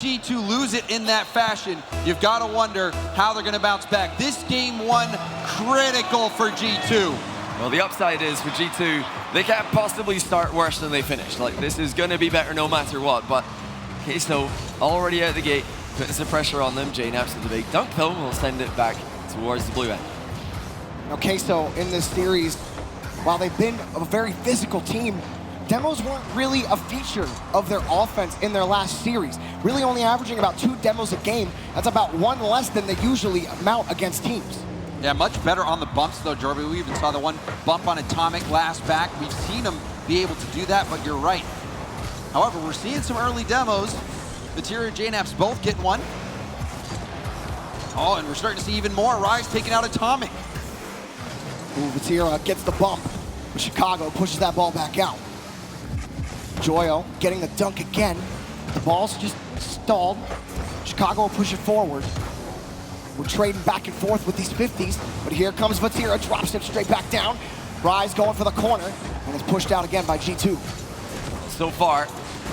G2 lose it in that fashion, you've got to wonder how they're going to bounce back. This game one, critical for G2. Well, the upside is for G2, they can't possibly start worse than they finish. Like, this is going to be better no matter what, but Queso already out the gate, putting some pressure on them. JNaps with the big dunk, though, will send it back towards the blue end. Now, Queso in this series, while they've been a very physical team, demos weren't really a feature of their offense in their last series. Really only averaging about 2 demos a game. That's about 1 less than they usually mount against teams. Yeah, much better on the bumps, though, Jorby. We even saw the one bump on Atomic last back. We've seen them be able to do that, but you're right. However, we're seeing some early demos. Vatira and JNaps both getting one. Oh, and we're starting to see even more. Rise taking out Atomic. Ooh, Vatira gets the bump, but Chicago pushes that ball back out. Joyo getting the dunk again. The ball's just stalled. Chicago will push it forward. We're trading back and forth with these 50s, but here comes Vatira, drops it straight back down. Rise going for the corner, and is pushed out again by G2. So far,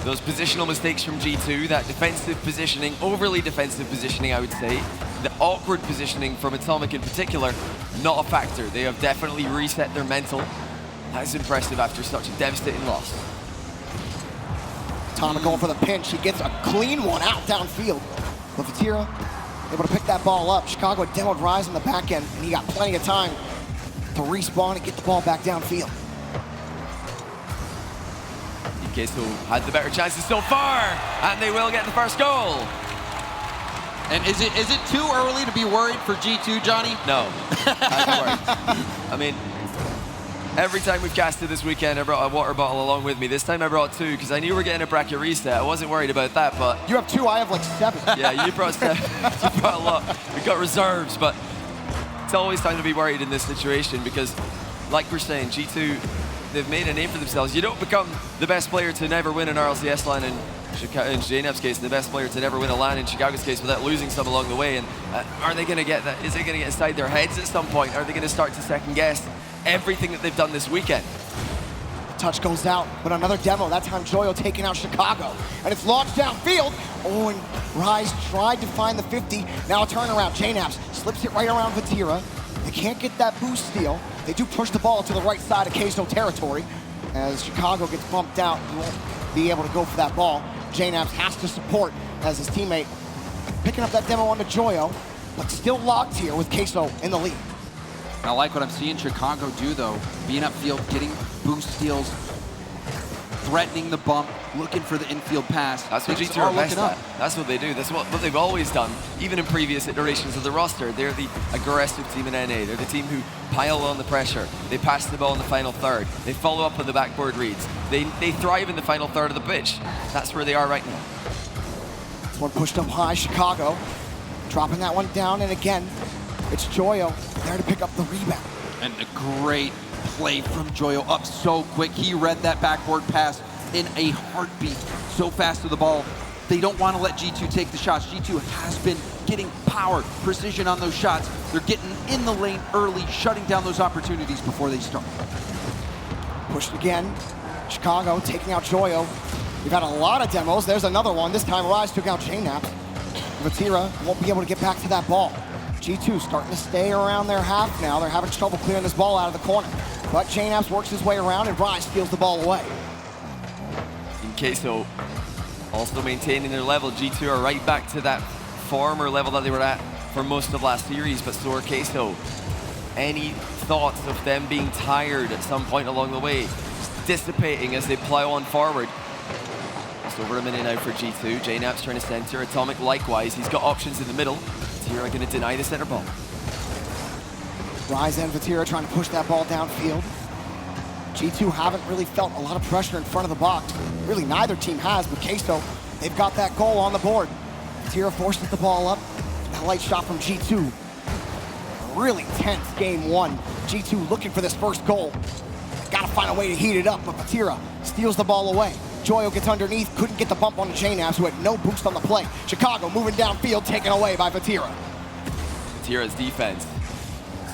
those positional mistakes from G2, that defensive positioning, overly defensive positioning, I would say, the awkward positioning from Atomic in particular, not a factor. They have definitely reset their mental. That is impressive after such a devastating loss. Atomic going for the pinch. He gets a clean one out downfield. But Vatira able to pick that ball up. Chicago had demoed Rise on the back end, and he got plenty of time to respawn and get the ball back downfield. Queso had the better chances so far, and they will get the first goal. And is it too early to be worried for G2, Johnny? No, I'm worried. I mean, every time we've casted this weekend, I brought a water bottle along with me. This time I brought 2 because I knew we were getting a bracket reset. I wasn't worried about that, but... You have 2, I have like 7. Yeah, you brought 7. You brought a lot. We've got reserves, but it's always time to be worried in this situation because, like we're saying, G2, they've made a name for themselves. You don't become the best player to never win an RLCS LAN in JNAP's case, the best player to never win a LAN in Chicago's case without losing some along the way. And are they going to get that? Is it going to get inside their heads at some point? Are they going to start to second guess everything that they've done this weekend? Touch goes out, but another demo. That time Joyo taking out Chicago. And it's launched downfield. Oh, and Rise tried to find the 50. Now a turnaround. JNaps slips it right around Vatira. They can't get that boost steal. They do push the ball to the right side of Queso territory. As Chicago gets bumped out, he won't be able to go for that ball. JNaps has to support as his teammate picking up that demo onto Joyo, but still locked here with Queso in the lead. I like what I'm seeing Chicago do, though. Being upfield, getting boost steals, threatening the bump, looking for the infield pass. That's what G2 are best at. That's what they do. That's what they've always done, even in previous iterations of the roster. They're the aggressive team in NA. They're the team who pile on the pressure. They pass the ball in the final third. They follow up on the backboard reads. They thrive in the final third of the pitch. That's where they are right now. This one pushed up high, Chicago. Dropping that one down, and again, it's Joyo there to pick up the rebound. And a great play from Joyo, up so quick. He read that backboard pass in a heartbeat. So fast to the ball. They don't want to let G2 take the shots. G2 has been getting power, precision on those shots. They're getting in the lane early, shutting down those opportunities before they start. Pushed again. Chicago taking out Joyo. We've had a lot of demos. There's another one. This time Rise took out JNaps. Vatira won't be able to get back to that ball. G2 starting to stay around their half now. They're having trouble clearing this ball out of the corner. But JNaps works his way around and Rise steals the ball away. In Queso, also maintaining their level. G2 are right back to that former level that they were at for most of last series, but so are Queso. Any thoughts of them being tired at some point along the way? Just dissipating as they plow on forward. Just over a minute now for G2. JNaps trying to center. Atomic likewise. He's got options in the middle. Vatira going to deny the center ball. Rise and Vatira trying to push that ball downfield. G2 haven't really felt a lot of pressure in front of the box. Really, neither team has, but Queso, they've got that goal on the board. Vatira forces the ball up. That light shot from G2. Really tense game one. G2 looking for this first goal. Got to find a way to heat it up, but Vatira steals the ball away. Joyo gets underneath, couldn't get the bump on the JNaps, who had no boost on the play. Chicago moving downfield, taken away by Vatira. Vatira's defense,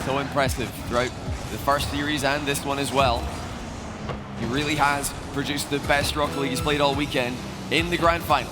so impressive throughout the first series and this one as well. He really has produced the best Rocket League he's played all weekend in the grand final.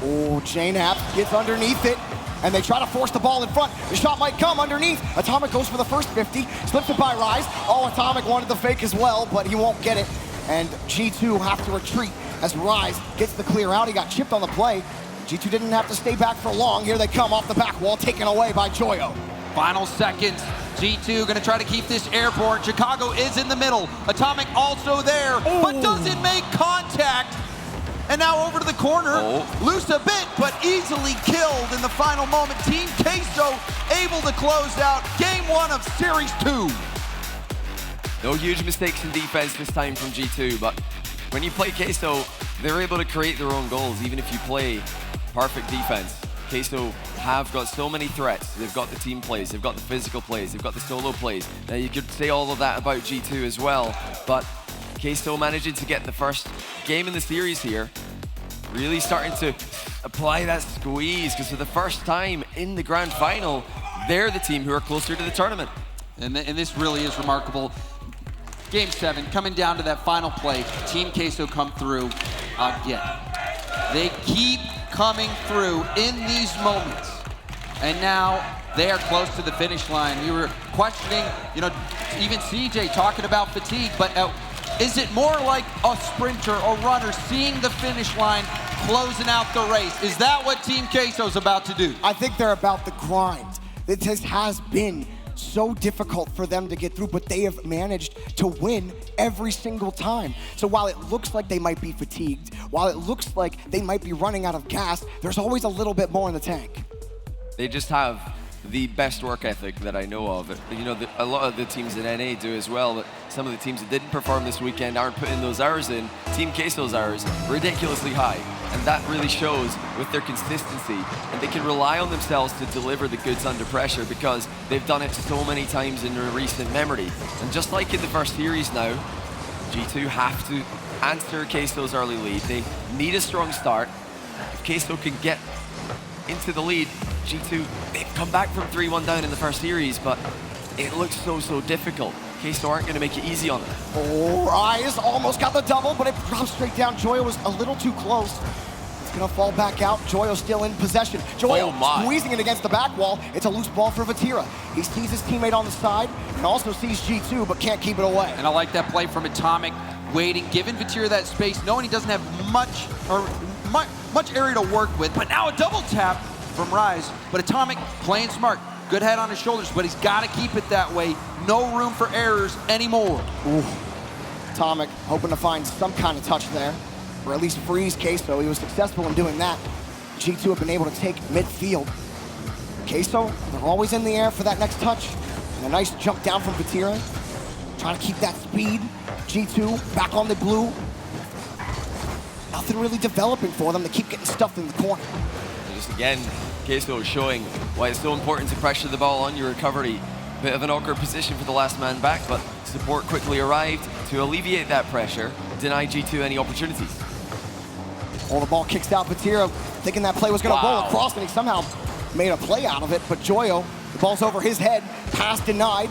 Oh, J-Nap gets underneath it, and they try to force the ball in front. The shot might come underneath. Atomic goes for the first 50, slips it by Rise. Oh, Atomic wanted the fake as well, but he won't get it. And G2 have to retreat as Rise gets the clear out. He got chipped on the play. G2 didn't have to stay back for long. Here they come off the back wall, taken away by Joyo. Final seconds. G2 gonna try to keep this airborne. Chicago is in the middle. Atomic also there, but doesn't make contact. And now over to the corner, loose a bit, but easily killed in the final moment. Team Queso able to close out game 1 of Series 2. No huge mistakes in defense this time from G2, but when you play Queso, they're able to create their own goals, even if you play perfect defense. Queso have got so many threats. They've got the team plays, they've got the physical plays, they've got the solo plays. Now you could say all of that about G2 as well, but Queso managing to get the first game in the series here, really starting to apply that squeeze, because for the first time in the grand final, they're the team who are closer to the tournament. And this really is remarkable. Game 7, coming down to that final play, Team Queso come through again. They keep coming through in these moments. And now they are close to the finish line. We were questioning, even CJ talking about fatigue, but is it more like a sprinter or runner seeing the finish line, closing out the race? Is that what Team Queso's about to do? I think they're about the grind. This has been so difficult for them to get through, but they have managed to win every single time. So while it looks like they might be fatigued, while it looks like they might be running out of gas, there's always a little bit more in the tank. They just have the best work ethic that I know of. A lot of the teams in NA do as well, but some of the teams that didn't perform this weekend aren't putting those hours in. Team Queso's hours ridiculously high, and that really shows with their consistency, and they can rely on themselves to deliver the goods under pressure because they've done it so many times in their recent memory. And just like in the first series now, G2 have to answer Queso's early lead. They need a strong start. If Queso can get into the lead, G2, they've come back from 3-1 down in the first series, but it looks so difficult. Queso aren't going to make it easy on them. Oh, Rise almost got the double, but it drops straight down. Joyo was a little too close. It's going to fall back out. Joyo still in possession. Joyo squeezing it against the back wall. It's a loose ball for Vatira. He sees his teammate on the side and also sees G2, but can't keep it away. And I like that play from Atomic, waiting, giving Vatira that space, knowing he doesn't have much area to work with. But now a double tap from Rise, but Atomic playing smart. Good head on his shoulders, but he's got to keep it that way. No room for errors anymore. Ooh. Atomic hoping to find some kind of touch there, or at least freeze Queso. He was successful in doing that. G2 have been able to take midfield. Queso, they're always in the air for that next touch. And a nice jump down from Vatira. Trying to keep that speed. G2 back on the blue. Nothing really developing for them. They keep getting stuffed in the corner. Just again, Queso is showing why it's so important to pressure the ball on your recovery. Bit of an awkward position for the last man back, but support quickly arrived to alleviate that pressure, deny G2 any opportunities. Well, the ball kicks out. Vatira thinking that play was going to roll across, and he somehow made a play out of it. But Joyo, the ball's over his head, pass denied.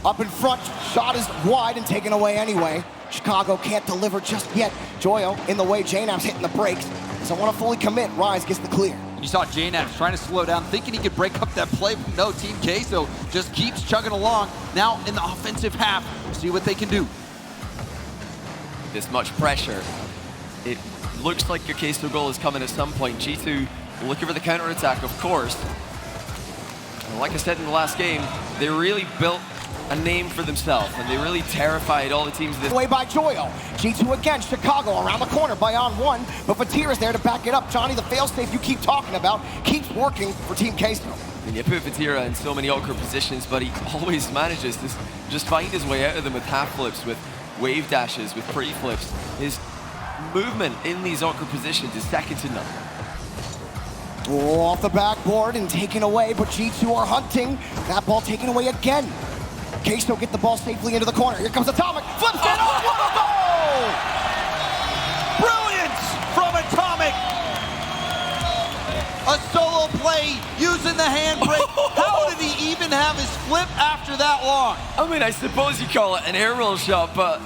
Up in front, shot is wide and taken away anyway. Chicago can't deliver just yet. Joyo in the way, J-Nap's hitting the brakes. Doesn't want to fully commit. Rise gets the clear. You saw J-Naps trying to slow down, thinking he could break up that play. No, Team Queso just keeps chugging along. Now in the offensive half, see what they can do. This much pressure, it looks like your Queso goal is coming at some point. G2 looking for the counter-attack, of course. And like I said in the last game, they really built a name for themselves, and they really terrified all the teams. Away by Joyo. G2 again, Chicago around the corner by on one, but Vatira's there to back it up. Johnny, the failsafe you keep talking about, keeps working for Team Queso. And you put Vatira in so many awkward positions, but he always manages to just find his way out of them with half flips, with wave dashes, with pretty flips. His movement in these awkward positions is second to none. Oh, off the backboard and taken away, but G2 are hunting. That ball taken away again. Queso get the ball safely into the corner. Here comes Atomic, flips it, oh, what a goal! Brilliance from Atomic. A solo play using the handbrake. How did he even have his flip after that long? I mean, I suppose you call it an air roll shot, but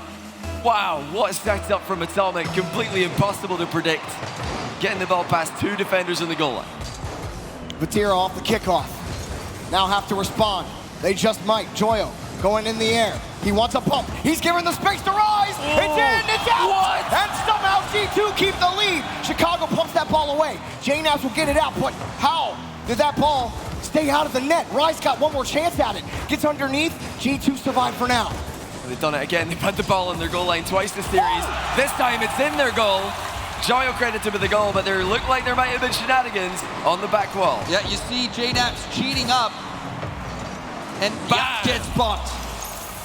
wow, what a setup from Atomic. Completely impossible to predict. getting the ball past 2 defenders in the goal line. Vatira off the kickoff. Now have to respond. They just might. Joyo going in the air. He wants a pump. He's given the space to Rise. It's in, it's out. What? And somehow G2 keep the lead. Chicago pumps that ball away. JNAPS will get it out, but how did that ball stay out of the net? Rise got one more chance at it. Gets underneath. G2 survived for now. They've done it again. They put the ball in their goal line twice this series. This time it's in their goal. Joyo credited with the goal, but there looked like there might have been shenanigans on the back wall. Yeah, you see JNAPS cheating up, and gets bumped.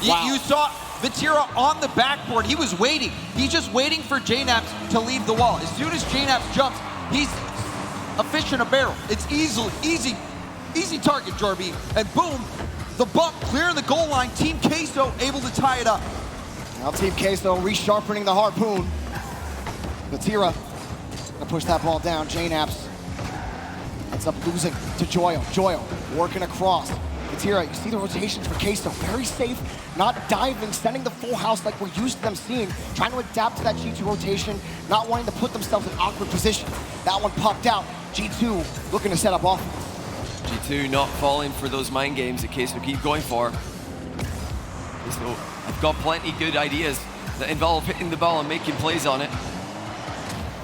Wow. You saw Vatira on the backboard. He was waiting. He's just waiting for JNAPS to leave the wall. As soon as JNAPS jumps, he's a fish in a barrel. It's easy target, Jorby. And boom, the bump clearing the goal line. Team Queso able to tie it up. Now Team Queso resharpening the harpoon. Vatira gonna push that ball down. JNAPS ends up losing to Joyo. Joyo working across. Vatira, you see the rotations for Queso. Very safe, not diving, sending the full house like we're used to them seeing. Trying to adapt to that G2 rotation, not wanting to put themselves in awkward positions. That one popped out. G2 looking to set up offense. G2 not falling for those mind games that Queso keep going for. So I've got plenty good ideas that involve hitting the ball and making plays on it.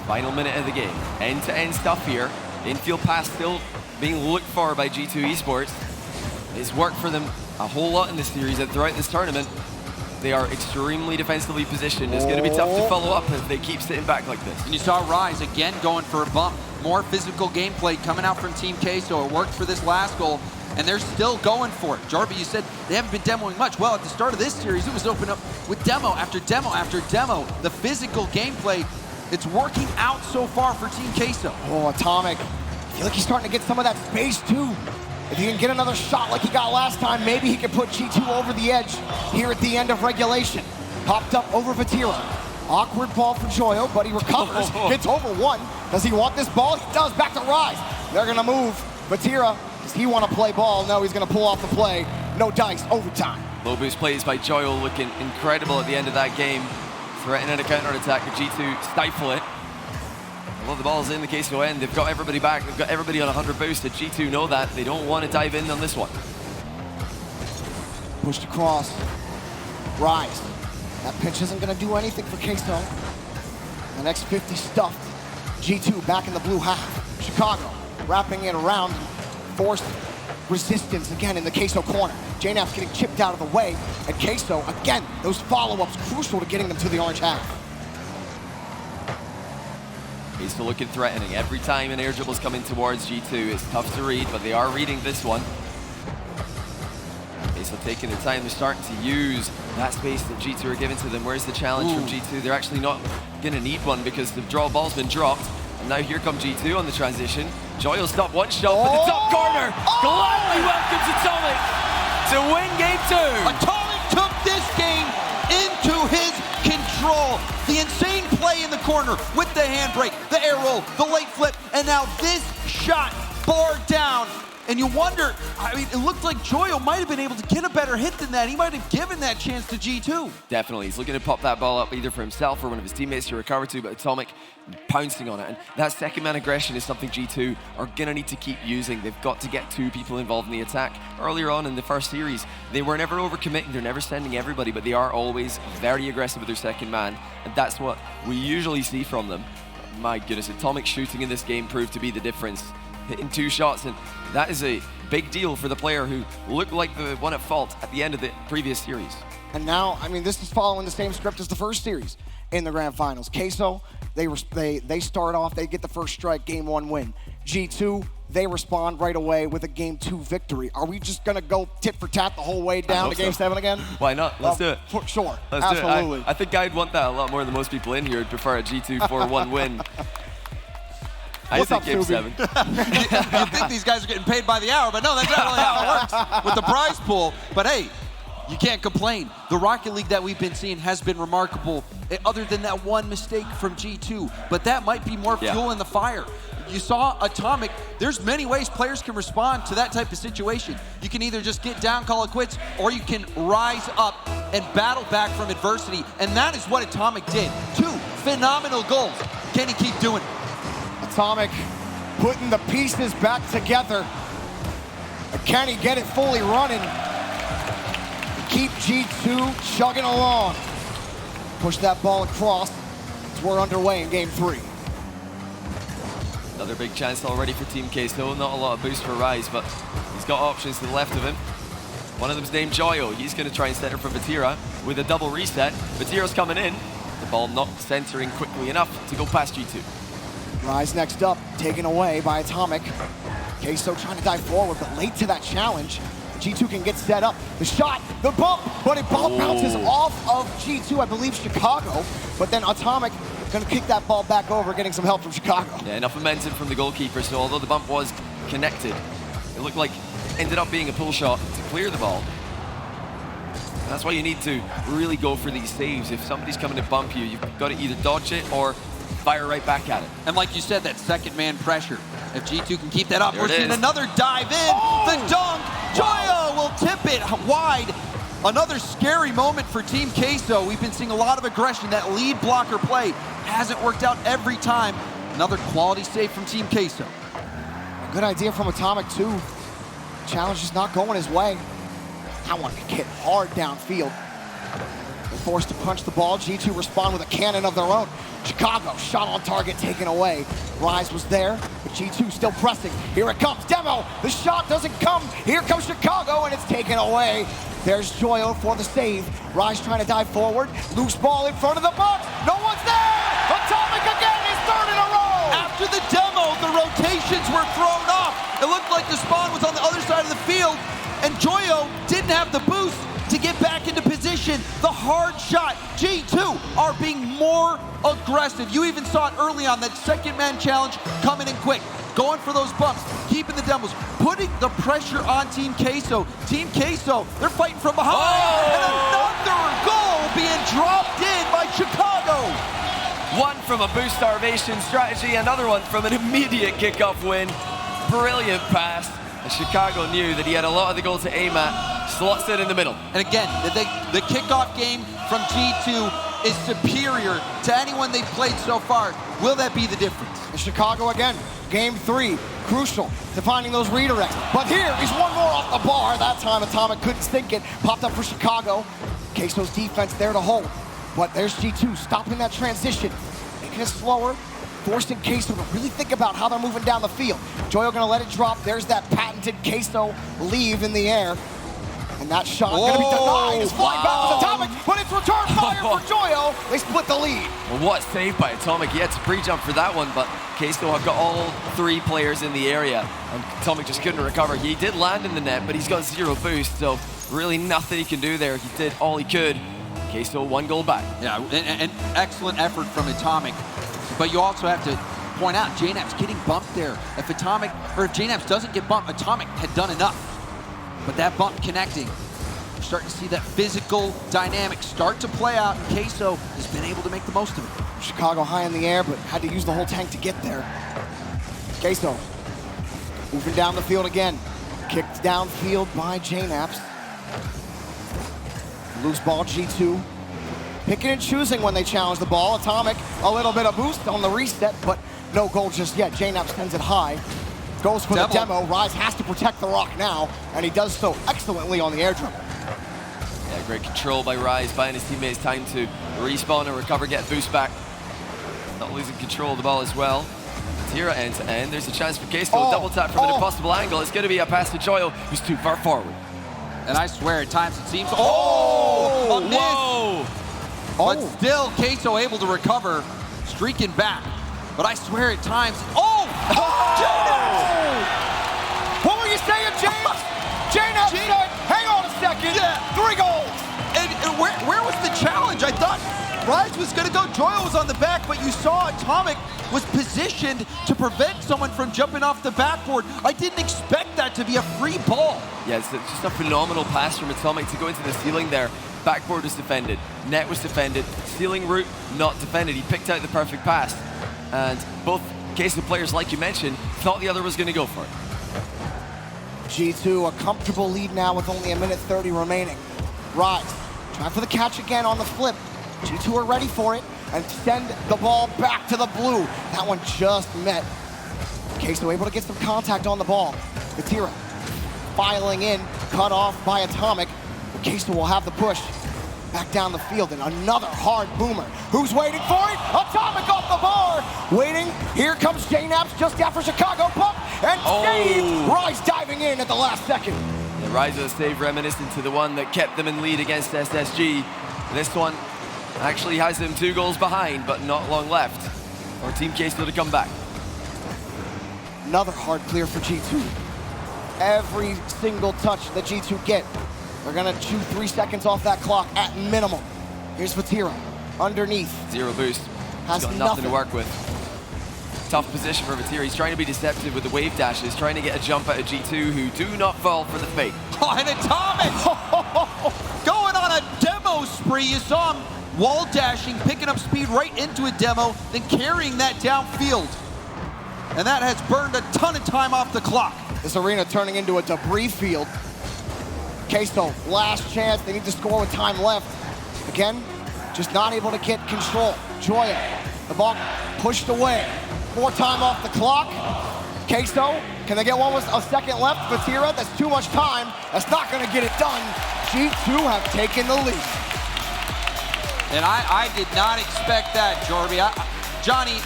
Final minute of the game. End-to-end stuff here. Infield pass still being looked for by G2 Esports. It's worked for them a whole lot in this series and throughout this tournament. They are extremely defensively positioned. It's going to be tough to follow up if they keep sitting back like this. And you saw Rise again going for a bump. More physical gameplay coming out from Team Queso. It worked for this last goal, and they're still going for it. Jarby, you said they haven't been demoing much. Well, at the start of this series, it was open up with demo after demo after demo. The physical gameplay, it's working out so far for Team Queso. Oh, Atomic. I feel like he's starting to get some of that space, too. If he can get another shot like he got last time, maybe he can put G2 over the edge here at the end of regulation. Popped up over Vatira. Awkward ball for Joyo, but he recovers, gets over one. Does he want this ball? He does, back to Rise. They're gonna move. Vatira, does he want to play ball? No, he's gonna pull off the play. No dice, overtime. Low boost plays by Joyo looking incredible at the end of that game. Threatening a counter-attack, but G2 stifle it. Well, the ball's in the Queso end. They've got everybody back. They've got everybody on 100 boost. The G2 know that. They don't want to dive in on this one. Pushed across. Rise. That pitch isn't going to do anything for Queso. The next 50 stuffed. G2 back in the blue half. Chicago wrapping it around. Forced resistance again in the Queso corner. JNAP's getting chipped out of the way. And Queso, again, those follow-ups crucial to getting them to the orange half. He's still looking threatening. Every time an air dribble's coming towards G2, it's tough to read, but they are reading this one. Okay, so taking their time, they're starting to use that space that G2 are giving to them. Where's the challenge from G2? They're actually not going to need one because the draw ball's been dropped. And now here comes G2 on the transition. Joy will stop one shot, but the top corner gladly welcomes Atomic to win game 2. Atomic took this game into his control. The insane play in the corner with the handbrake, the air roll, the late flip, and now this shot bar down. And you wonder, I mean, it looked like Joyo might have been able to get a better hit than that. He might have given that chance to G2. Definitely. He's looking to pop that ball up either for himself or one of his teammates to recover to, but Atomic pouncing on it. And that second man aggression is something G2 are going to need to keep using. They've got to get 2 people involved in the attack. Earlier on in the first series, they were never overcommitting. They're never sending everybody, but they are always very aggressive with their second man. And that's what we usually see from them. My goodness, Atomic shooting in this game proved to be the difference. Hitting 2 shots, and that is a big deal for the player who looked like the one at fault at the end of the previous series. And now, I mean, this is following the same script as the first series in the grand finals. Queso, they start off, they get the first strike, game 1 win. G2, they respond right away with a game 2 victory. Are we just gonna go tit for tat the whole way down to game 7 again? Why not? Let's do it. For sure, Let's absolutely. do it. I think I'd want that a lot more than most people in here. I'd prefer a G2 4-1 win. I think game 7. You think these guys are getting paid by the hour, but no, that's not really how it works with the prize pool. But hey, you can't complain. The Rocket League that we've been seeing has been remarkable, other than that one mistake from G2. But that might be more fuel in the fire. You saw Atomic. There's many ways players can respond to that type of situation. You can either just get down, call it quits, or you can rise up and battle back from adversity. And that is what Atomic did. 2 phenomenal goals. Can he keep doing it? Atomic putting the pieces back together. But can he get it fully running? Keep G2 chugging along. Push that ball across. We're underway in game 3. Another big chance already for Team Queso. Not a lot of boost for Rise, but he's got options to the left of him. One of them's named Joyo. He's going to try and center for Vatira with a double reset. Vatira's coming in. The ball not centering quickly enough to go past G2. Rise next up, taken away by Atomic. Queso trying to dive forward, but late to that challenge. G2 can get set up. The shot, the bump, but it ball bounces off of G2, I believe Chicago. But then Atomic gonna kick that ball back over, getting some help from Chicago. Yeah, enough momentum from the goalkeeper, so although the bump was connected, it looked like it ended up being a pull shot to clear the ball. And that's why you need to really go for these saves. If somebody's coming to bump you, you've got to either dodge it or fire right back at it. And like you said, that second man pressure. If G2 can keep that up, There we're it seeing is. another dive in. The dunk. Joyo will tip it wide. Another scary moment for Team Queso. We've been seeing a lot of aggression. That lead blocker play hasn't worked out every time. Another quality save from Team Queso. A good idea from Atomic too. Challenge is not going his way. That one can hit hard downfield. They're forced to punch the ball. G2 respond with a cannon of their own. Chicago, shot on target taken away. Rise was there, but G2 still pressing. Here it comes, Demo. The shot doesn't come. Here comes Chicago, and it's taken away. There's Joyo for the save. Rise trying to dive forward. Loose ball in front of the box. No one's there. Atomic again, his third in a row. After the demo, the rotations were thrown off. It looked like the spawn was on the other side of the field, and Joyo didn't have the boost to get back into position. The hard shot. G2 are being more aggressive. You even saw it early on, that second man challenge coming in quick, going for those bumps, keeping the demos, putting the pressure on Team Queso. Team Queso, they're fighting from behind. And another goal being dropped in by Chicago. One from a boost starvation strategy, another one from an immediate kickoff win. Brilliant pass. And Chicago knew that he had a lot of the goal to aim at. Slots it in the middle. And again, the kickoff game from G2 is superior to anyone they've played so far. Will that be the difference? And Chicago again, game 3, crucial to finding those redirects. But here, he's one more off the bar. That time Atomic couldn't sink it. Popped up for Chicago. Queso's defense there to hold. But there's G2 stopping that transition, making it slower, forcing Queso to really think about how they're moving down the field. Joyo gonna let it drop. There's that patented Queso leave in the air. And that shot gonna be denied. It's flying back to Atomic, but it's return fire for Joyo. They split the lead. Well, what a save by Atomic. He had to pre-jump for that one, but Queso have got all 3 players in the area, and Atomic just couldn't recover. He did land in the net, but he's got 0 boost, so really nothing he can do there. He did all he could. Queso 1 goal back. Yeah, an excellent effort from Atomic. But you also have to point out, JNAP's getting bumped there. If JNAP's doesn't get bumped, Atomic had done enough. But that bump connecting, you're starting to see that physical dynamic start to play out, and Queso has been able to make the most of it. Chicago high in the air, but had to use the whole tank to get there. Queso moving down the field again. Kicked downfield by JNAPs. Loose ball, G2. Picking and choosing when they challenge the ball. Atomic, a little bit of boost on the reset, but no goal just yet. JNAPs sends it high. Goes for the demo. Rise has to protect the rock now, and he does so excellently on the air dribble. Yeah, great control by Rise, buying his teammates time to respawn and recover, get boost back. Not losing control of the ball as well. Tira end to end. There's a chance for Queso. Double tap from an impossible angle. It's going to be a pass to Joyo, who's too far forward. And I swear, at times it seems, a miss. Whoa! But still, Queso able to recover, streaking back. But I swear at times, What were you saying, James? JNAP said, hang on a second, 3 goals. And where was the challenge? I thought Rise was gonna go, Joyo was on the back, but you saw Atomic was positioned to prevent someone from jumping off the backboard. I didn't expect that to be a free ball. Yeah, it's just a phenomenal pass from Atomic to go into the ceiling there. Backboard was defended, net was defended, ceiling route not defended. He picked out the perfect pass. And both Queso players, like you mentioned, thought the other was going to go for it. G2, a comfortable lead now with only 1:30 remaining. Rise, try for the catch again on the flip. G2 are ready for it and send the ball back to the blue. That one just met Queso able to get some contact on the ball. Vatira filing in, cut off by Atomic. Queso will have the push. Back down the field, and another hard boomer. Who's waiting for it? Atomic off the bar! Waiting, here comes J-Naps just after Chicago pump, and saved! Rise diving in at the last second. The Rise of the save reminiscent to the one that kept them in lead against SSG. This one actually has them 2 goals behind, but not long left for Team Queso to come back. Another hard clear for G2. Every single touch that G2 get, they're gonna chew 3 seconds off that clock at minimum. Here's Vatira, underneath. 0 boost. Has He's got nothing nothing to work with. Tough position for Vatira. He's trying to be deceptive with the wave dashes, trying to get a jump out of G2, who do not fall for the fake. Oh, and Atomic! Going on a demo spree. You saw him wall dashing, picking up speed right into a demo, then carrying that downfield. And that has burned a ton of time off the clock. This arena turning into a debris field. Queso, last chance. They need to score with time left. Again, just not able to get control. Joya, the ball pushed away. More time off the clock. Queso, can they get one with a second left? Vatira, that's too much time. That's not going to get it done. G2 have taken the lead. And I did not expect that, Jorby. Johnny,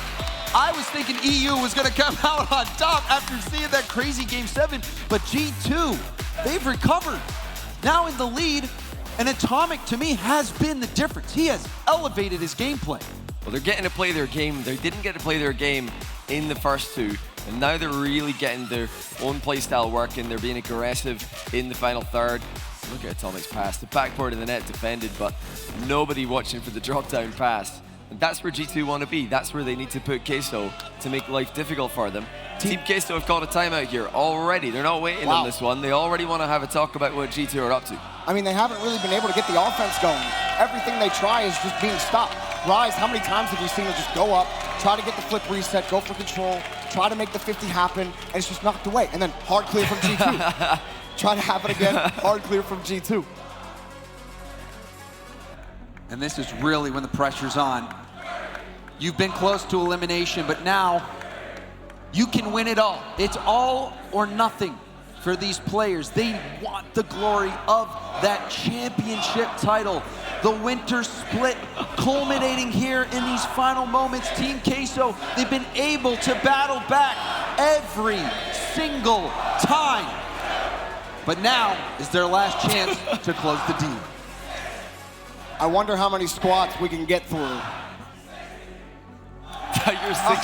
I was thinking EU was going to come out on top after seeing that crazy Game 7, but G2, they've recovered. Now in the lead, and Atomic, to me, has been the difference. He has elevated his gameplay. Well, they're getting to play their game. They didn't get to play their game in the first 2, and now they're really getting their own play style working. They're being aggressive in the final third. Look at Atomic's pass. The backboard of the net defended, but nobody watching for the drop-down pass. And that's where G2 want to be. That's where they need to put Queso to make life difficult for them. Team Queso have called a timeout here already. They're not waiting on this one. They already want to have a talk about what G2 are up to. I mean, they haven't really been able to get the offense going. Everything they try is just being stopped. Rise, how many times have you seen them just go up, try to get the flip reset, go for control, try to make the 50 happen, and it's just knocked away. And then hard clear from G2. Try to have it again, hard clear from G2. And this is really when the pressure's on. You've been close to elimination, but now you can win it all. It's all or nothing for these players. They want the glory of that championship title. The winter split culminating here in these final moments. Team Queso, they've been able to battle back every single time. But now is their last chance to close the deal. I wonder how many squats we can get through. You're 60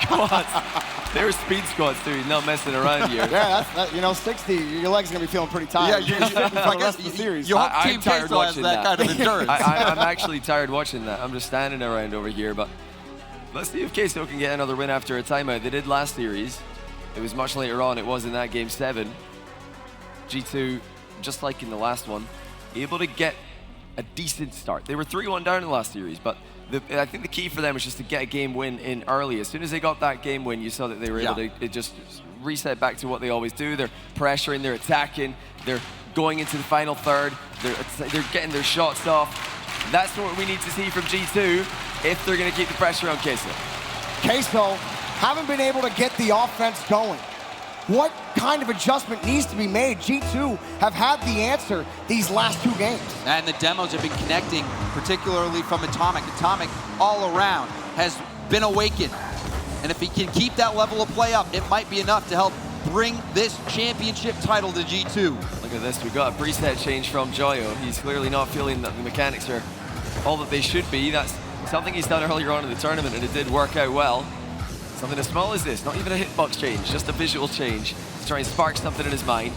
squats. They were speed squats, dude. Not messing around here. Yeah, that's, you know, 60. Your legs are gonna be feeling pretty tired. Yeah, I guess the series. You hope Team Queso has that kind of endurance. I'm actually tired watching that. I'm just standing around over here, but let's see if Queso can get another win after a timeout. They did last series. It was much later on. It was in that Game 7. G2, just like in the last one, able to get a decent start. They were 3-1 down in the last series, but I think the key for them was just to get a game win in early. As soon as they got that game win, you saw that they were able to just reset back to what they always do. They're pressuring, they're attacking, they're going into the final third, they're getting their shots off. That's what we need to see from G2 if they're going to keep the pressure on Queso. Queso haven't been able to get the offense going. What kind of adjustment needs to be made? G2 have had the answer these last 2 games. And the demos have been connecting, particularly from Atomic. Atomic all around has been awakened. And if he can keep that level of play up, it might be enough to help bring this championship title to G2. Look at this, we got a preset change from Joyo. He's clearly not feeling that the mechanics are all that they should be. That's something he's done earlier on in the tournament, and it did work out well. Something as small as this, not even a hitbox change, just a visual change. He's trying to spark something in his mind.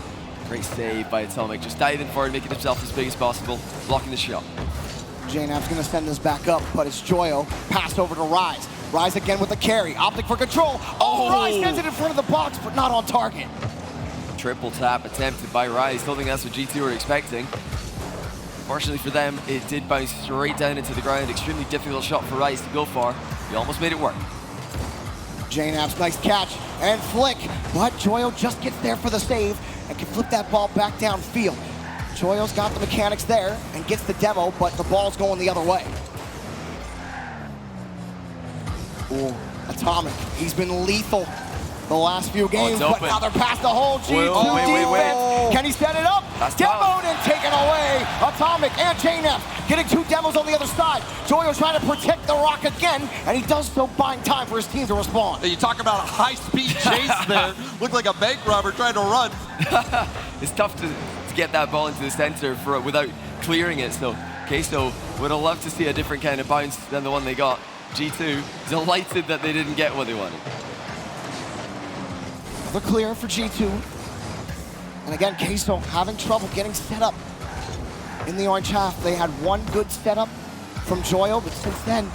Great save by Atomic, just diving forward, making himself as big as possible, blocking the shot. J-Nap's gonna send this back up, but it's Joyo. Pass over to Rise. Rise again with the carry. Optic for control. Oh, Rise sends it in front of the box, but not on target. Triple tap attempted by Rise. Don't think that's what G2 were expecting. Fortunately for them, it did bounce straight down into the ground. Extremely difficult shot for Rise to go for. He almost made it work. J-Nap's nice catch and flick, but Joyo just gets there for the save and can flip that ball back downfield. Joyo's got the mechanics there and gets the demo, but the ball's going the other way. Ooh, Atomic, he's been lethal the last few games, it's but open. now they're past the whole G2 Wait. defense. Can he set it up? That's Demoed tough. and taken away. Atomic and JNF getting 2 demos on the other side. Joyo trying to protect the rock again, and he does so buying time for his team to respond. You talk about a high-speed chase there. Looked like a bank robber trying to run. It's tough to get that ball into the center without clearing it, so Queso would have loved to see a different kind of bounce than the one they got. G2 delighted that they didn't get what they wanted. The clear for G2. And again, Queso having trouble getting set up in the orange half. They had one good setup from Joyo, but since then,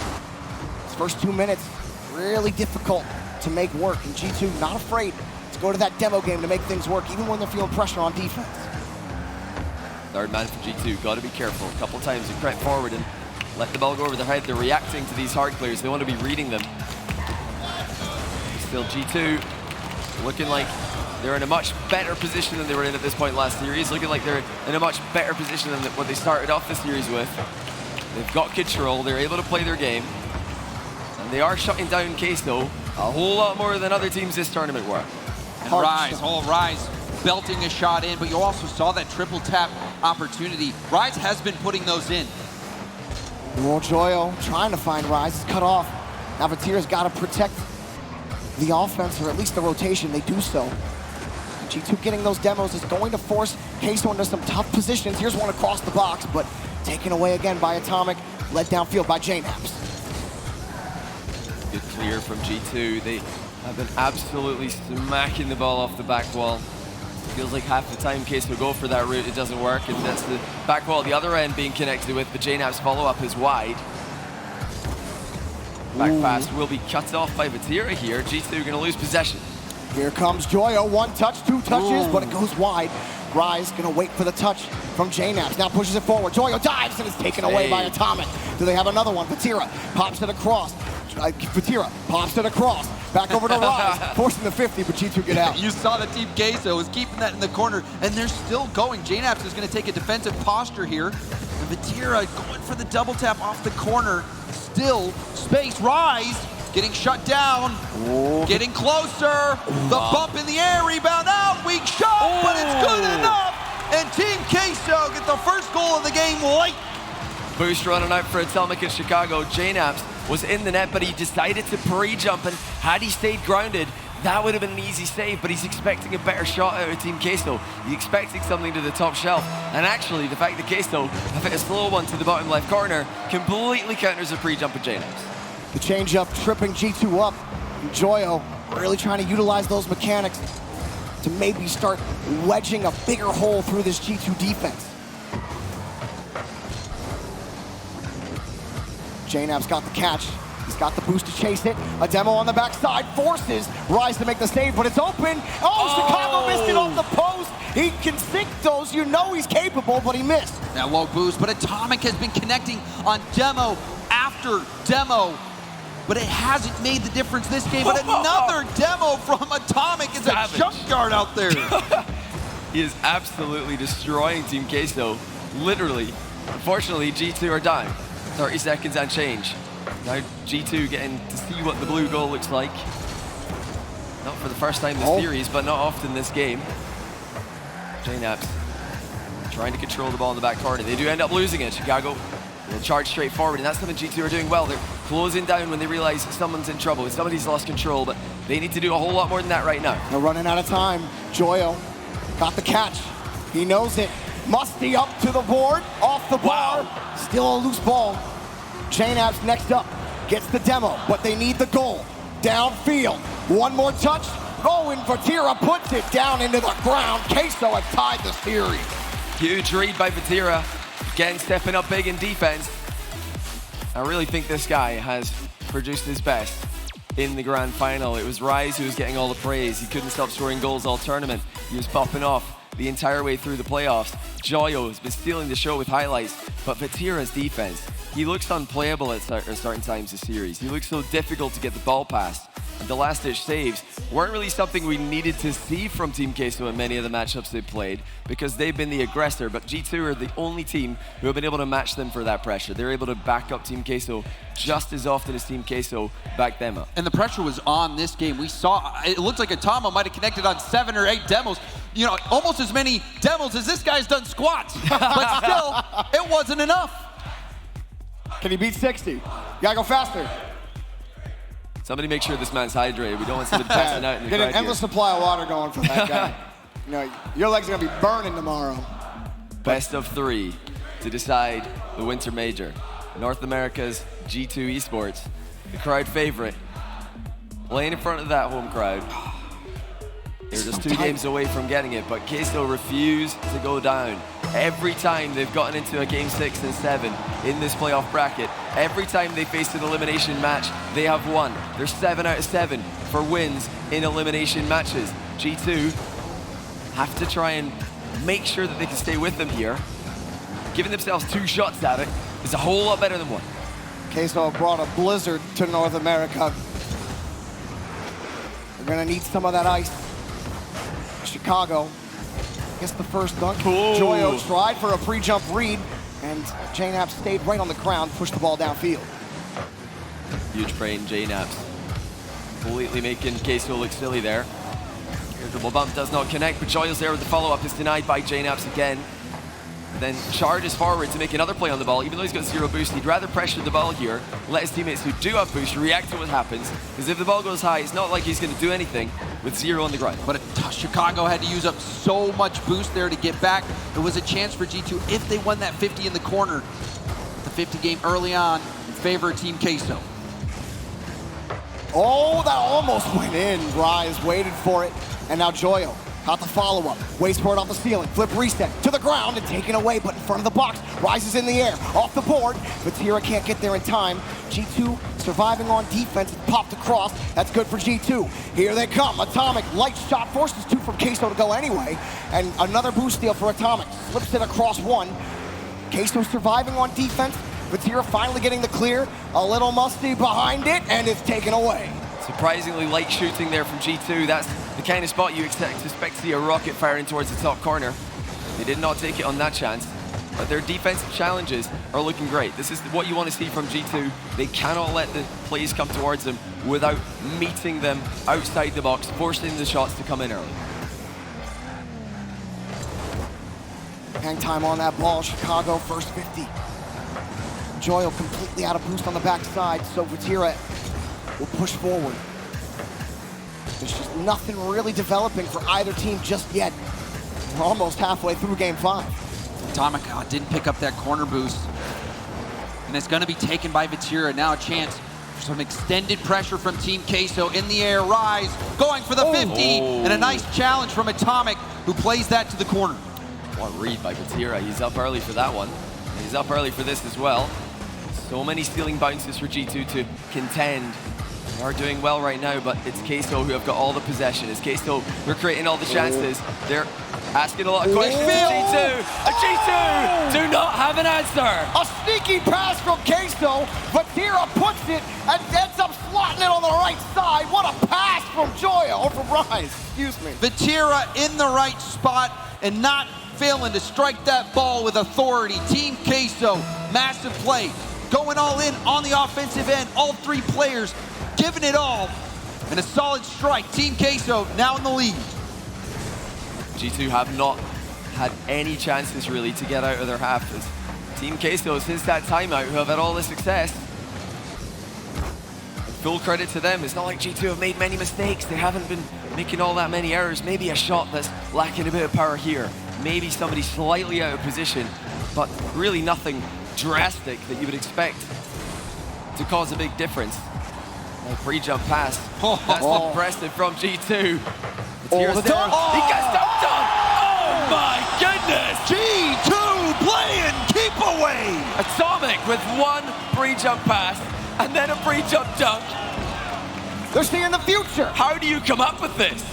his first 2 minutes, really difficult to make work. And G2 not afraid to go to that demo game to make things work, even when they're feeling pressure on defense. Third man for G2, got to be careful. A couple times they crept forward and let the ball go over their head. They're reacting to these hard clears. They want to be reading them. Still G2 looking like they're in a much better position than they were in at this point last series. Looking like they're in a much better position than what they started off the series with. They've got control. They're able to play their game. And they are shutting down Queso a whole lot more than other teams this tournament were. And Rise belting a shot in, but you also saw that triple tap opportunity. Rise has been putting those in. Well, Joyo trying to find Rise is cut off. Now Vatira's got to protect the offense, or at least the rotation. They do so. G2 getting those demos is going to force Queso into some tough positions. Here's one across the box, but taken away again by Atomic, led downfield by JNaps. Good clear from G2. They have been absolutely smacking the ball off the back wall. Feels like half the time Queso go for that route, it doesn't work, and that's the back wall at the other end being connected with, but JNap's follow-up is wide. Back pass will be cut off by Vatira here. G2 going to lose possession. Here comes Joyo, 1 touch, 2 touches, but it goes wide. Rise gonna wait for the touch from JNaps. Now pushes it forward. Joyo dives and is taken away by Atomic. Do they have another one? Vatira pops it across. Vatira pops it across. Back over to Rise, forcing the 50, but G2 get out. You saw the team Queso was keeping that in the corner, and they're still going. JNaps is going to take a defensive posture here. And Vatira going for the double tap off the corner. Still space. Rise getting shut down. Getting closer. The bump in the air, rebound out. Weak shot, but it's good enough. And Team Queso get the first goal of the game late. Boost running out for Atomic in Chicago. JNaps was in the net, but he decided to pre-jump, and had he stayed grounded, that would have been an easy save, but he's expecting a better shot out of Team Queso. He's expecting something to the top shelf, and actually the fact that Queso have hit a slow one to the bottom left corner completely counters the pre-jump of JNaps. The change-up tripping G2 up. And Joyo really trying to utilize those mechanics to maybe start wedging a bigger hole through this G2 defense. JNap's got the catch. He's got the boost to chase it. A demo on the backside forces Rise to make the save, but it's open. Chicago missed it off the post. He can sink those. You know he's capable, but he missed. Now low boost, but Atomic has been connecting on demo after demo. But it hasn't made the difference this game. But another demo from Atomic is a junkyard out there. He is absolutely destroying Team Queso. Literally. Unfortunately, G2 are down. 30 seconds and change. Now G2 getting to see what the blue goal looks like. Not for the first time this series, but not often this game. JNaps trying to control the ball in the back corner. They do end up losing it. Chicago will charge straight forward, and that's something G2 are doing well. They're closing down when they realize someone's in trouble, when somebody's lost control, but they need to do a whole lot more than that right now. They're running out of time. Joyo got the catch. He knows it. Musty up to the board, off the bar. Still a loose ball. JNaps next up, gets the demo, but they need the goal. Downfield, one more touch. Rowan Vatira puts it down into the ground. Queso have tied the series. Huge read by Vatira. Again, stepping up big in defense. I really think this guy has produced his best in the grand final. It was Rise who was getting all the praise. He couldn't stop scoring goals all tournament. He was popping off the entire way through the playoffs. Joyo has been stealing the show with highlights, but Vatira's defense, he looks unplayable at certain times this series. He looks so difficult to get the ball past. the last-ditch saves weren't really something we needed to see from Team Queso in many of the matchups they played because they've been the aggressor, but G2 are the only team who have been able to match them for that pressure. They're able to back up Team Queso just as often as Team Queso backed them up. And the pressure was on this game. We saw, it looked like Atama might have connected on 7 or 8 demos. You know, almost as many demos as this guy's done squats. But still, it wasn't enough. Can he beat 60? You gotta go faster. Somebody make sure this man's hydrated. We don't want somebody passing out in the Get crowd an endless supply of water going for that guy. You know, your legs are gonna be burning tomorrow. Best of 3 to decide the Winter Major. North America's G2 Esports, the crowd favorite, playing in front of that home crowd. They're just 2 games away from getting it, but Queso refuse to go down. Every time they've gotten into a game 6 and 7 in this playoff bracket, every time they faced an elimination match, they have won. They're 7 out of 7 for wins in elimination matches. G2 have to try and make sure that they can stay with them here. Giving themselves 2 shots at it is a whole lot better than 1. Queso brought a blizzard to North America. They're gonna need some of that ice. Chicago gets the first dunk. Cool. Joyo tried for a pre-jump read, and JNAP stayed right on the ground, pushed the ball downfield. Huge brain, JNAPs. Completely making Queso look silly there. Irritable bump does not connect, but Joyo's there with the follow-up. Is denied by JNAPs again. Then charges forward to make another play on the ball. Even though he's got 0 boost, he'd rather pressure the ball here, let his teammates who do have boost react to what happens, because if the ball goes high, it's not like he's going to do anything with 0 on the ground. But Chicago had to use up so much boost there to get back. It was a chance for G2 if they won that 50 in the corner. The 50 game early on in favor of Team Queso. Oh, that almost went in. Rise waited for it, and now Joyo got the follow-up. Waits for it off the ceiling. Flip reset to the ground and taken away, but in front of the box. Rises in the air, off the board. But Tira can't get there in time. G2 surviving on defense. Popped across. That's good for G2. Here they come. Atomic, light shot, forces 2 from Queso to go anyway. And another boost steal for Atomic. Slips it across 1. Queso surviving on defense. Vatira finally getting the clear. A little musty behind it, and it's taken away. Surprisingly light shooting there from G2. That's the kind of spot you expect to see a rocket firing towards the top corner. They did not take it on that chance, but their defensive challenges are looking great. This is what you want to see from G2. They cannot let the plays come towards them without meeting them outside the box, forcing the shots to come in early. Hang time on that ball. Chicago first 50. Joyo completely out of boost on the backside, so Vatira will push forward. There's just nothing really developing for either team just yet. We're almost halfway through game 5. Atomic didn't pick up that corner boost. And it's gonna be taken by Vatira. Now a chance for some extended pressure from Team Queso. In the air, Rise going for the 50. And a nice challenge from Atomic, who plays that to the corner. What read by Vatira. He's up early for that one. And he's up early for this as well. So many stealing bounces for G2 to contend. They are doing well right now, but it's Queso who have got all the possession. It's Queso who are creating all the chances. They're asking a lot of questions to G2. G2 do not have an answer. A sneaky pass from Queso. Vatira puts it and ends up slotting it on the right side. What a pass from Joyo, or from Rise, excuse me. Vatira in the right spot and not failing to strike that ball with authority. Team Queso, massive play. Going all in on the offensive end. All 3 players giving it all. And a solid strike. Team Queso now in the lead. G2 have not had any chances really to get out of their half. Team Queso, since that timeout, who have had all the success. Full credit to them. It's not like G2 have made many mistakes. They haven't been making all that many errors. Maybe a shot that's lacking a bit of power here. Maybe somebody slightly out of position, but really nothing drastic that you would expect to cause a big difference. A pre-jump pass. That's impressive from G2. The dunk. He gets dunked on. Oh my goodness! G2 playing keep away. Atomic with 1 pre-jump pass and then a pre-jump dunk. They're seeing the future. How do you come up with this?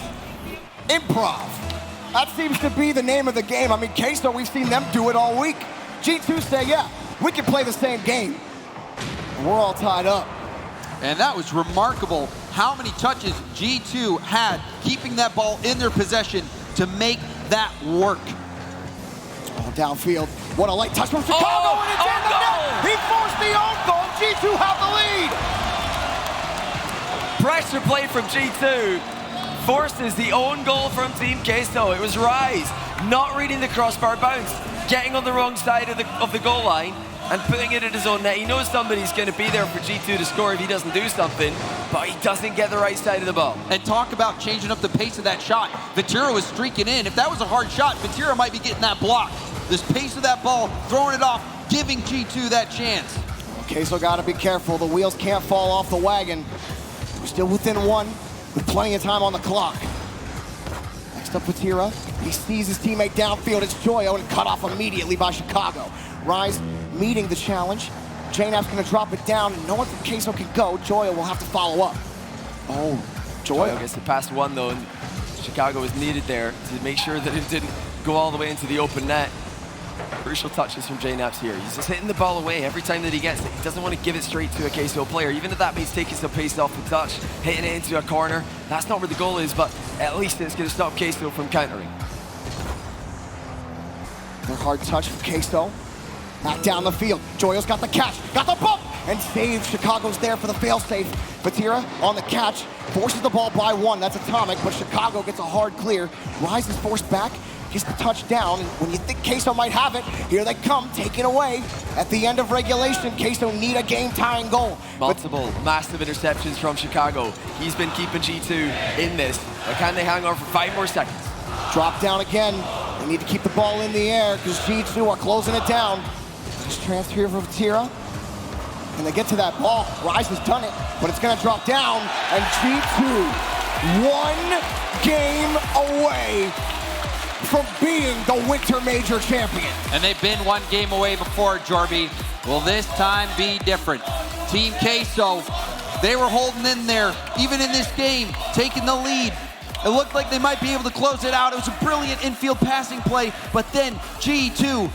Improv. That seems to be the name of the game. I mean, Queso, we've seen them do it all week. G2 say, yeah, we can play the same game. We're all tied up. And that was remarkable how many touches G2 had keeping that ball in their possession to make that work. Oh, downfield. What a light touch from Chicago, and it's in the net. He forced the own goal. G2 have the lead. Pressure play from G2 forces the own goal from Team Queso. It was Rise not reading the crossbar bounce, getting on the wrong side of the goal line and putting it in his own net. He knows somebody's going to be there for G2 to score if he doesn't do something, but he doesn't get the right side of the ball. And talk about changing up the pace of that shot. Vatira was streaking in. If that was a hard shot, Vatira might be getting that block. This pace of that ball, throwing it off, giving G2 that chance. Queso got to be careful. The wheels can't fall off the wagon. We're still within one with plenty of time on the clock. Next up, Vatira. He sees his teammate downfield. It's Joyo, and cut off immediately by Chicago. Rise meeting the challenge. JNAP's going to drop it down, and no one from Queso can go. Joyo will have to follow up. Oh, Joyo gets the pass one, though, and Chicago was needed there to make sure that it didn't go all the way into the open net. Crucial touches from JNAPs here. He's just hitting the ball away every time that he gets it. He doesn't want to give it straight to a Queso player, even if that means taking some pace off the touch, hitting it into a corner. That's not where the goal is, but at least it's going to stop Queso from countering. Their hard touch from Queso. Back down the field. Joyo's got the catch, got the bump, and saves. Chicago's there for the failsafe. Vatira on the catch, forces the ball by one. That's Atomic, but Chicago gets a hard clear. Rise is forced back, gets the touchdown, and when you think Queso might have it, here they come, take it away. At the end of regulation, Queso need a game-tying goal. Multiple massive interceptions from Chicago. He's been keeping G2 in this, but can they hang on for 5 more seconds? Drop down again. They need to keep the ball in the air because G2 are closing it down. Just transfer for Vatira. And they get to that ball. Rise has done it, but it's going to drop down. And G2, 1 game away from being the Winter Major champion. And they've been 1 game away before, Jorby. Will this time be different? Team Queso, they were holding in there, even in this game, taking the lead. It looked like they might be able to close it out. It was a brilliant infield passing play, but then G2,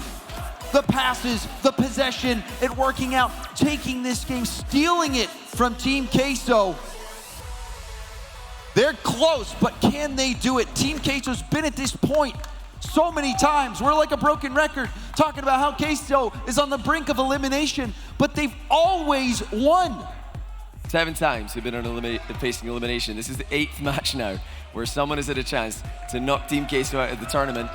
the passes, the possession, it working out, taking this game, stealing it from Team Queso. They're close, but can they do it? Team Queso's been at this point so many times. We're like a broken record talking about how Queso is on the brink of elimination, but they've always won. 7 times they've been on facing elimination. This is the 8th match now where someone has had a chance to knock Team Queso out of the tournament.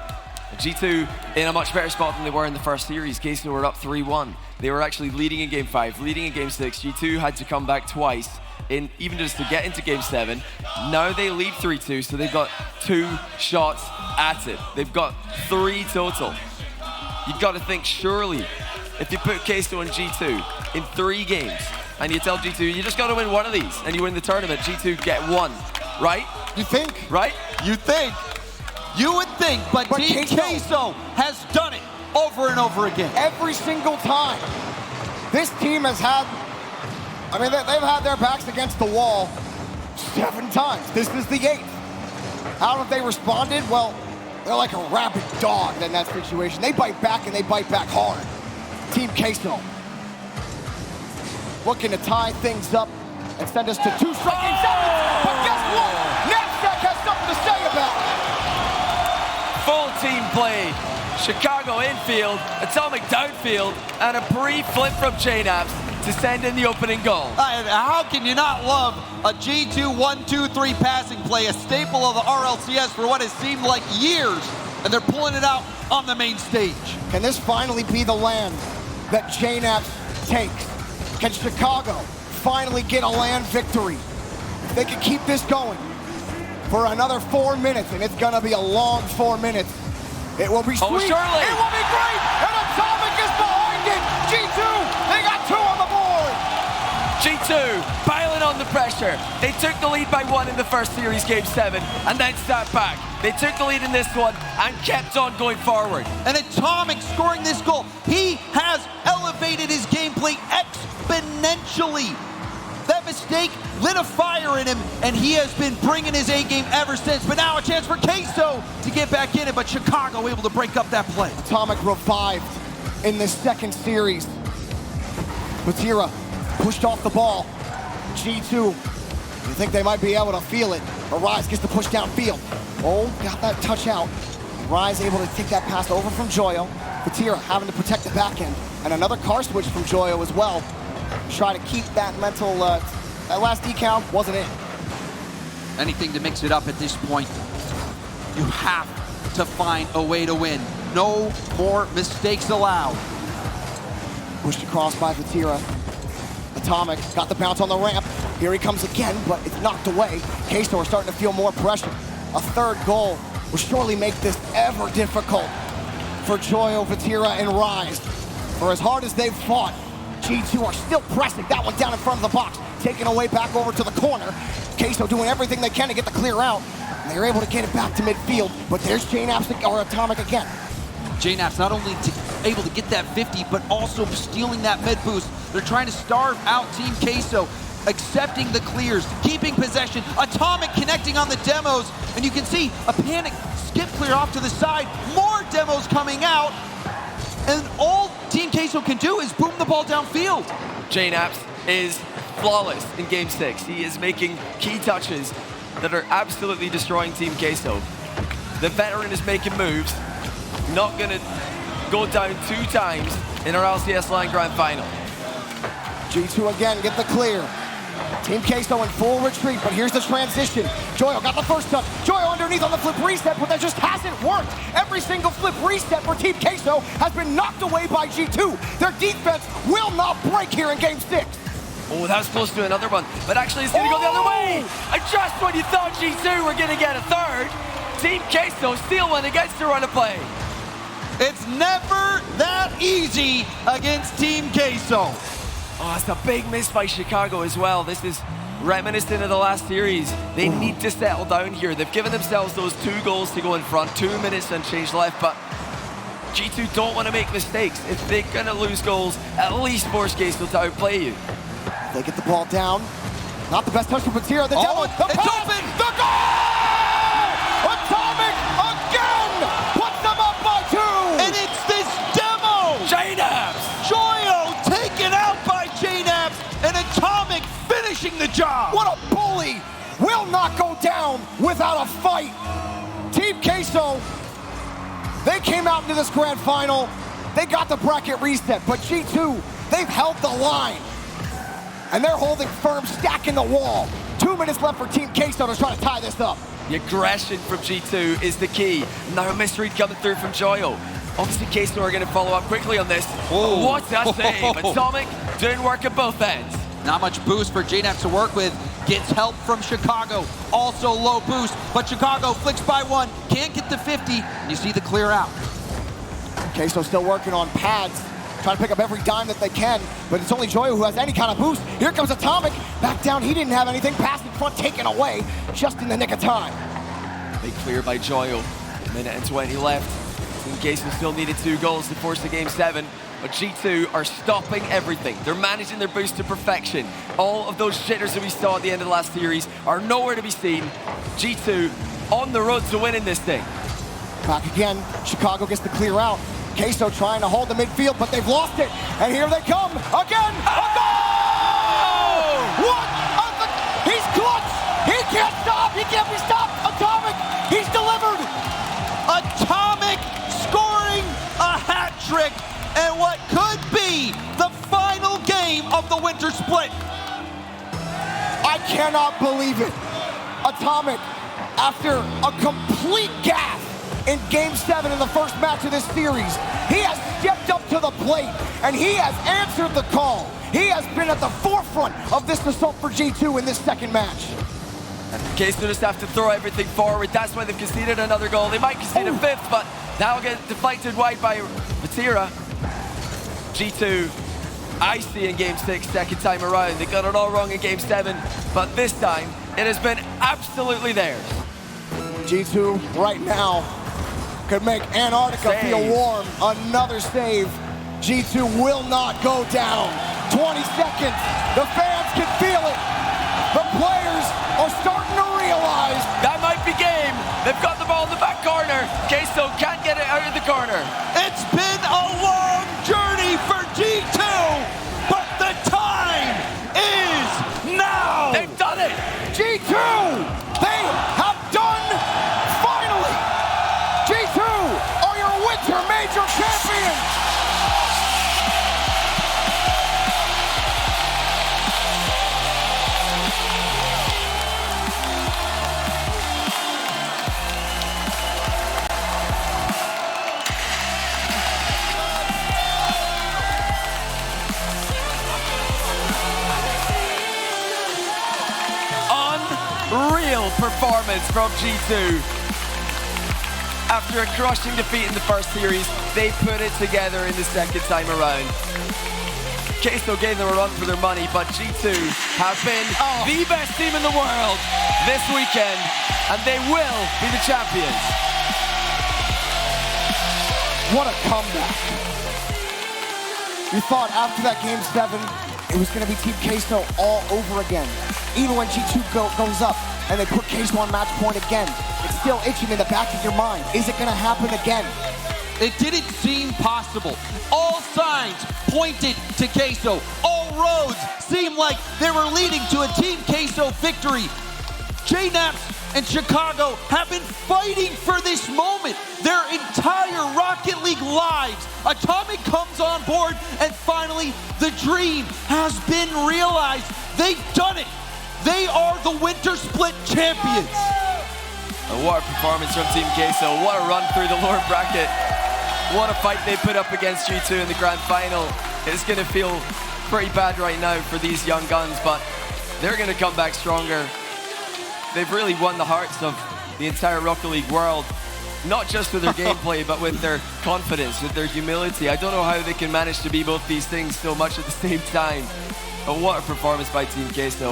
G2 in a much better spot than they were in the first series. Queso were up 3-1. They were actually leading in Game 5, leading in Game 6. G2 had to come back twice, even just to get into Game 7. Now they lead 3-2, so they've got 2 shots at it. They've got 3 total. You've got to think, surely, if you put Queso and G2 in 3 games, and you tell G2, you just got to win 1 of these, and you win the tournament, G2 get 1, right? You think? Right? You think. You would think, but Team Queso has done it over and over again. Every single time. This team has had, I mean, they've had their backs against the wall 7 times. This is the 8th. How have they responded? Well, they're like a rabid dog in that situation. They bite back, and they bite back hard. Team Queso looking to tie things up and send us to 2 striking seconds. But guess what? Knapsack has something to say about it. Full team play. Chicago infield, Atomic downfield, and a pre-flip from JNAPs to send in the opening goal. How can you not love a G2 1-2-3 passing play, a staple of the RLCS for what has seemed like years, and they're pulling it out on the main stage. Can this finally be the land that JNAPs takes? Can Chicago finally get a land victory? If they can keep this going for another 4 minutes, and it's gonna be a long 4 minutes, it will be sweet. Oh, surely. It will be great, and Atomic is behind it. G2, they got 2 on the board. G2 piling on the pressure. They took the lead by 1 in the first series, Game 7, and then sat back. They took the lead in this one and kept on going forward. And Atomic scoring this goal, he has elevated his gameplay exponentially. That mistake lit a fire in him, and he has been bringing his A-game ever since. But now a chance for Queso to get back in it, but Chicago able to break up that play. Atomic revived in the second series. Vatira pushed off the ball. G2 with think they might be able to feel it. But Rise gets the push downfield. Oh, got that touch out. Rise able to take that pass over from Joyo. Fatira having to protect the back end. And another car switch from Joyo as well. Try to keep that mental, that last decal wasn't it. Anything to mix it up at this point. You have to find a way to win. No more mistakes allowed. Pushed across by Fatira. Atomic got the bounce on the ramp. Here he comes again, but it's knocked away. Queso are starting to feel more pressure. A third goal will surely make this ever difficult for Joyo, Fatira, and Rise. For as hard as they've fought, G2 are still pressing. That one down in front of the box, taking away back over to the corner. Queso doing everything they can to get the clear out. And they're able to get it back to midfield, but there's JNAPS or Atomic again. JNAPS not only able to get that 50, but also stealing that mid boost. They're trying to starve out Team Queso, accepting the clears, keeping possession. Atomic connecting on the demos, and you can see a panic skip clear off to the side. More demos coming out, and all Team Queso can do is boom the ball downfield. JNAPS is flawless in Game 6. He is making key touches that are absolutely destroying Team Queso. The veteran is making moves. Not going to go down 2 times in our RLCS line grand final. G2 again get the clear. Team Queso in full retreat, but here's the transition. Joyo got the first touch. Joyo underneath on the flip reset, but that just hasn't worked. Every single flip reset for Team Queso has been knocked away by G2. Their defense will not break here in Game 6. Oh, that was close to another one, but actually it's going to go the other way. And just when you thought G2 were going to get a third, Team Queso still when it gets to run a play. It's never that easy against Team Queso. Oh, it's a big miss by Chicago as well. This is reminiscent of the last series. They need to settle down here. They've given themselves those 2 goals to go in front, 2 minutes and change left, but G2 don't want to make mistakes. If they're going to lose goals, at least force Queso to outplay you. They get the ball down. Not the best touch from Patira. The demo, the it's pass, open! the goal! Atomic again! Puts them up by 2! And it's this demo! JNAPS! Joyo taken out by JNAPS, and Atomic finishing the job! What a bully! Will not go down without a fight. Team Queso, they came out into this grand final. They got the bracket reset, but G2, they've held the line. And they're holding firm, stacking the wall. 2 minutes left for Team Queso to try to tie this up. The aggression from G2 is the key. Now a misread coming through from Joyo. Obviously, Queso are going to follow up quickly on this. Oh. What a save. Atomic doing work at both ends. Not much boost for JNAPS to work with. Gets help from Chicago. Also low boost, but Chicago flicks by 1. Can't get the 50. And you see the clear out. Queso still working on pads. Trying to pick up every dime that they can, but it's only Joyo who has any kind of boost. Here comes Atomic. Back down, he didn't have anything. Pass in front, taken away, just in the nick of time. Big clear by Joyo. Minute and 20 left. Team Queso still needed 2 goals to force the Game 7, but G2 are stopping everything. They're managing their boost to perfection. All of those jitters that we saw at the end of the last series are nowhere to be seen. G2 on the road to winning this thing. Back again, Chicago gets the clear out. Queso trying to hold the midfield, but they've lost it. And here they come again. A goal! What? He's clutch. He can't stop. He can't be stopped. Atomic. He's delivered. Atomic scoring a hat trick and what could be the final game of the winter split. I cannot believe it. Atomic, after a complete gaffe in Game 7 in the first match of this series, he has stepped up to the plate and he has answered the call. He has been at the forefront of this assault for G2 in this second match. Queso just have to throw everything forward. That's why they've conceded another goal. They might concede a 5th, but that'll get deflected wide by Vatira. G2, I see in Game 6, second time around. They got it all wrong in Game 7, but this time it has been absolutely theirs. G2 right now could make Antarctica feel warm. Another save. G2 will not go down. 20 seconds. The fans can feel it. The players are starting to realize that might be game. They've got the ball in the back corner. Queso can't get it out of the corner. It's been a long journey for G2, but the time is now. They've done it. G2 performance from G2. After a crushing defeat in the first series, they put it together in the second time around. Queso gave them a run for their money, but G2 have been the best team in the world this weekend, and they will be the champions. What a comeback. You thought after that Game 7, it was going to be Team Queso all over again. Even when G2 goes up and they put Queso on match point again, it's still itching in the back of your mind. Is it going to happen again? It didn't seem possible. All signs pointed to Queso. All roads seemed like they were leading to a Team Queso victory. JNaps and Chicago have been fighting for this moment their entire Rocket League lives. Atomic comes on board, and finally the dream has been realized. They've done it. They are the Winter Split champions. And what a performance from Team Queso. What a run through the lower bracket. What a fight they put up against G2 in the grand final. It's going to feel pretty bad right now for these young guns, but they're going to come back stronger. They've really won the hearts of the entire Rocket League world, not just with their gameplay, but with their confidence, with their humility. I don't know how they can manage to be both these things so much at the same time. But what a performance by Team Queso.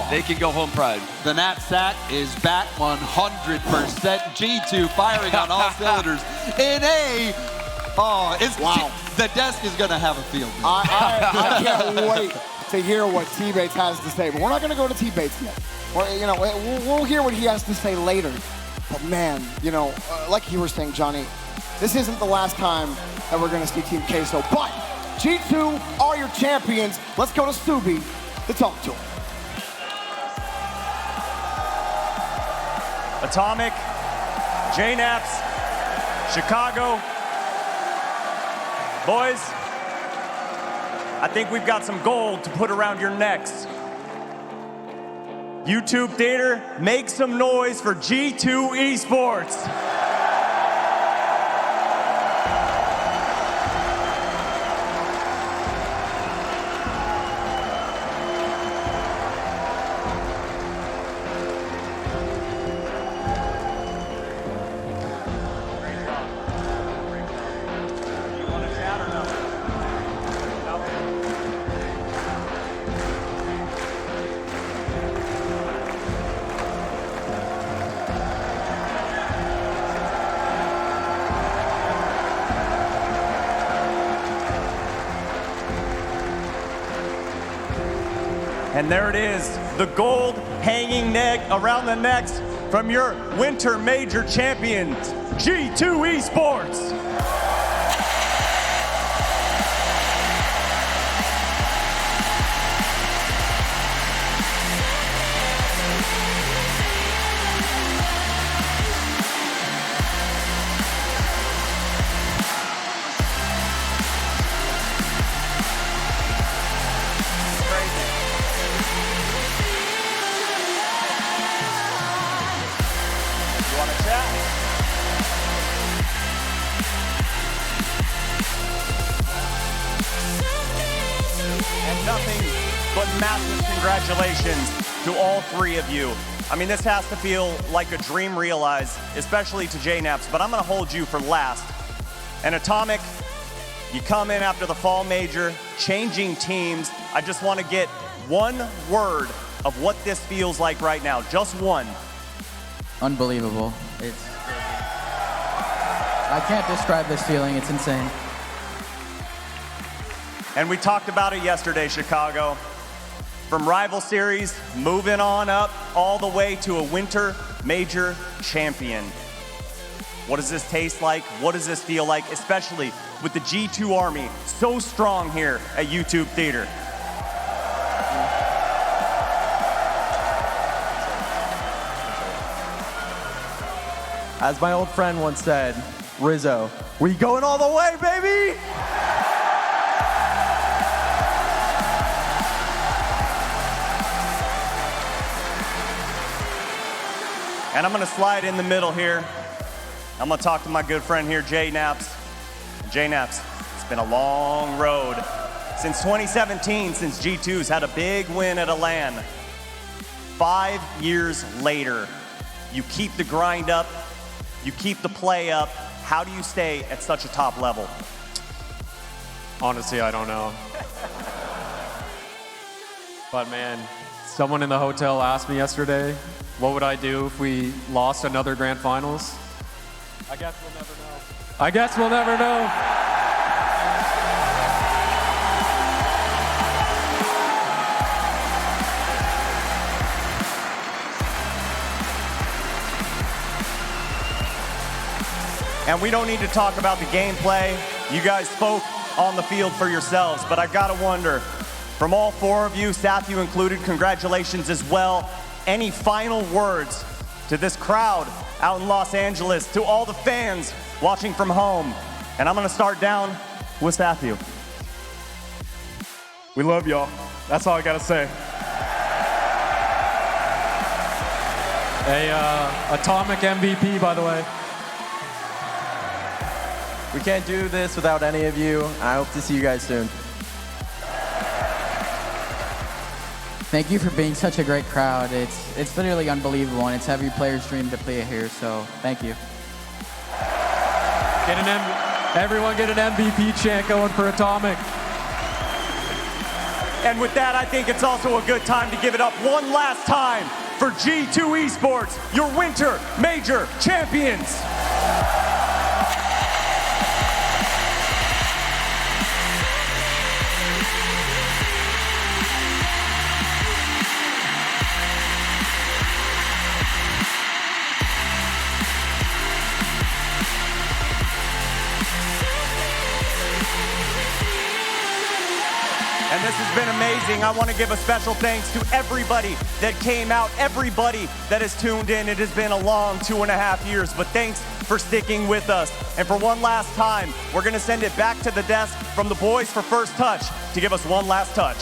They can go home proud. The NatSat is back 100%. G2 firing on all cylinders in a... wow. The desk is going to have a field. I can't wait to hear what T-Bates has to say. But we're not going to go to T-Bates yet. We'll hear what he has to say later. But man, like you were saying, Johnny, this isn't the last time that we're going to see Team Queso. But G2 are your champions. Let's go to Subi to talk to him. Atomic, JNaps, Chicago. Boys, I think we've got some gold to put around your necks. YouTube theater, make some noise for G2 Esports. And there it is, the gold hanging neck around the necks from your Winter Major champions, G2 Esports. Nothing but massive congratulations to all three of you. I mean, this has to feel like a dream realized, especially to JNaps, but I'm gonna hold you for last. And Atomic, you come in after the fall major, changing teams. I just wanna get one word of what this feels like right now, just one. Unbelievable. I can't describe this feeling, it's insane. And we talked about it yesterday, Chicago. From rival series, moving on up all the way to a Winter Major champion. What does this taste like? What does this feel like? Especially with the G2 Army so strong here at YouTube Theater. As my old friend once said, Rizzo, we going all the way, baby! And I'm gonna slide in the middle here. I'm gonna talk to my good friend here, JNaps. JNaps, it's been a long road. Since 2017, since G2's had a big win at a LAN. 5 years later, you keep the grind up, you keep the play up. How do you stay at such a top level? Honestly, I don't know. But man, someone in the hotel asked me yesterday, what would I do if we lost another grand finals? I guess we'll never know. I guess we'll never know. And we don't need to talk about the gameplay. You guys spoke on the field for yourselves, but I've got to wonder, from all four of you, Sathu included, congratulations as well. Any final words to this crowd out in Los Angeles, to all the fans watching from home? And I'm gonna start down with Sathu. We love y'all. That's all I gotta say. Atomic MVP, by the way. We can't do this without any of you. I hope to see you guys soon. Thank you for being such a great crowd. It's literally unbelievable, and it's every player's dream to play here, so thank you. Everyone get an MVP chant going for Atomic. And with that, I think it's also a good time to give it up one last time for G2 Esports, your winter major champions. And this has been amazing. I want to give a special thanks to everybody that came out, everybody that has tuned in. It has been a long 2.5 years, but thanks for sticking with us. And for one last time, we're going to send it back to the desk from the boys for First Touch to give us one last touch.